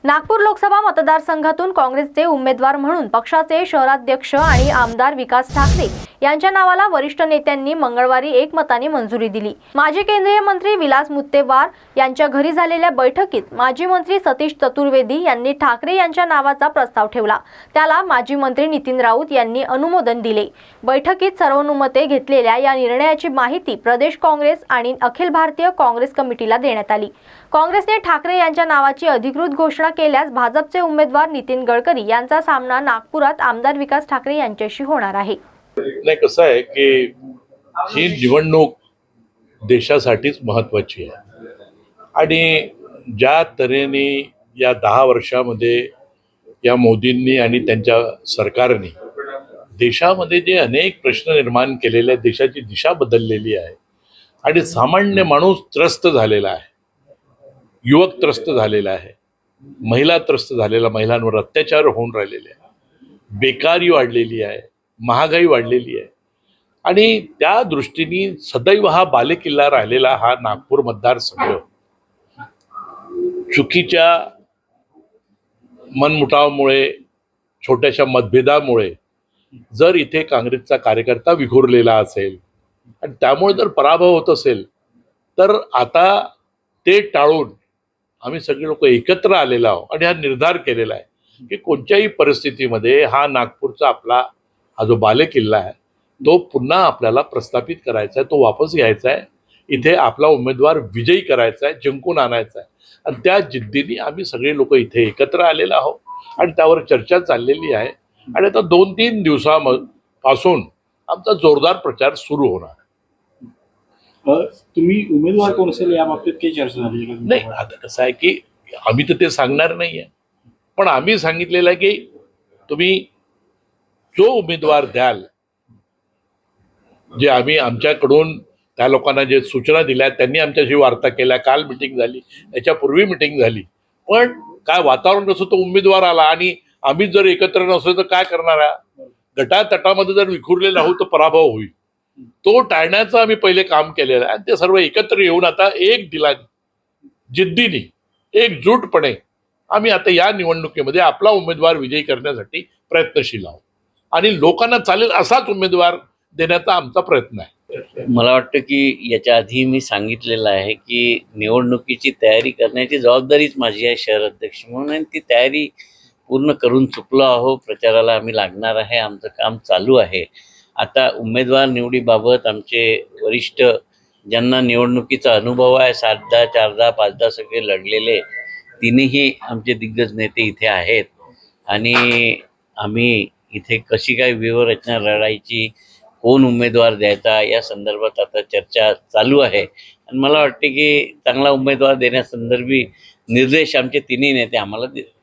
नागपूर लोकसभा मतदारसंघातून काँग्रेसचे उमेदवार म्हणून पक्षाचे शहराध्यक्ष आणि आमदार विकास ठाकरे यांच्या नावाला वरिष्ठ नेत्यांनी मंगळवारी एकमताने मंजुरी दिली। माजी केंद्रीय मंत्री विलास मुत्तेवार यांच्या घरी झालेल्या बैठकीत माजी मंत्री सतीश चतुर्वेदी यांनी ठाकरे यांच्या नावाचा प्रस्ताव ठेवला। त्याला माजी मंत्री नितीन राऊत यांनी अनुमोदन दिले। बैठकीत सर्वानुमते घेतलेल्या या निर्णयाची माहिती प्रदेश काँग्रेस आणि अखिल भारतीय काँग्रेस कमिटीला देण्यात आली। काँग्रेसने ठाकरे यांच्या नावाची अधिकृत घोषणा केल्यास भाजपचे उमेदवार नितीन गडकरी यांचा सामना नागपुरात आमदार विकास ठाकरे यांच्याशी होणार आहे। नाही, कसं आहे की ही निवडणूक देशासाठीच महत्त्वाची आहे आणि ज्या तऱ्हेने या 10 वर्षामध्ये या मोदींनी आणि त्यांच्या सरकारने देशामध्ये जे अनेक प्रश्न निर्माण केलेले आहेत, देशाची दिशा बदललेली आहे आणि सामान्य माणूस त्रस्त झालेला आहे, युवक त्रस्त झालेला आहे, महिला त्रस्त झालेला, महिलांवर अत्याचार होऊन राहिलेले आहे, बेकारी वाढलेली आहे, महागाई वाढलेली आहे आणि त्या दृष्टीने सदैव हा बालेकिल्ला राहिलेला हा नागपूर मतदारसंघ चुकीच्या मनमुटावामुळे, छोट्याशा मतभेदामुळे जर इथे काँग्रेसचा कार्यकर्ता विखुरलेला असेल आणि त्यामुळे जर पराभव होत असेल तर आता ते टाळून आम्ही सगळे लोक एकत्र आलेलो आहोत आणि हा निर्धार केलेला आहे की कोणत्याही परिस्थितीमध्ये हा नागपूरचा आपला हा जो बालेकिल्ला आहे तो पुन्हा आपल्याला प्रस्थापित करायचा आहे, तो वापस घ्यायचा आहे, इथे आपला उमेदवार विजयी करायचा आहे, जिंकून आणायचा आहे आणि त्या जिद्दीने आम्ही सगळे लोक इथे एकत्र आलेलो आहोत आणि त्यावर चर्चा चाललेली आहे आणि आता 2-3 दिवसापासून आमचा जोरदार प्रचार सुरू होणार। तुम्ही उमेदवार कोण असेल या बाबतीत काही चर्चा झाली नाही? आता कसं आहे की आम्ही तर ते सांगणार नाहीये, पण आम्ही सांगितलेलं आहे की तुम्ही जो उमेदवार द्याल, जे आम्ही आमच्याकडून त्या लोकांना जे सूचना दिल्या त्यांनी आमच्याशी वार्ता केल्या, काल मिटिंग झाली, याच्यापूर्वी मिटिंग झाली, पण काय वातावरण कसं, तो उमेदवार आला आणि आम्ही जर एकत्र नसलो तर काय करणार आहे? गटातटामध्ये जर विखुरले राहू तर पराभव होईल, तो टाळण्याचं आम्ही पहिले काम केलेलं आहे आणि ते सर्व एकत्र येऊन आता एक दिलाने, जिद्दीने, एकजूटपणे आम्ही आता या निवडणुकीमध्ये आपला उमेदवार विजयी करण्यासाठी प्रयत्नशील आहोत आणि लोकांना चालेल असाच उमेदवार देण्याचा आमचा प्रयत्न आहे। मला वाटतं की याच्या आधी मी सांगितलेलं आहे की निवडणुकीची तयारी करण्याची जबाबदारीच माझी आहे शहर अध्यक्ष म्हणून, आणि ती तयारी पूर्ण करून चुकलो आहो। प्रचाराला आम्ही लागणार आहे, आमचं काम चालू आहे। आता उमेदवार निवडीबाबत आमचे वरिष्ठ, ज्यांना निवडणुकीचा अनुभव आहे, 7दा 4दा 5दा सगळे लढलेले तिन्ही आमचे दिग्गज नेते इथे आहेत आणि आम्ही इथे कशी काय व्यूहरचना लढायची, कोण उमेदवार द्यायचा या संदर्भात आता चर्चा चालू आहे आणि मला वाटते की चांगला उमेदवार देण्यासंदर्भी निर्देश आमचे तिन्ही नेते आम्हाला देतात।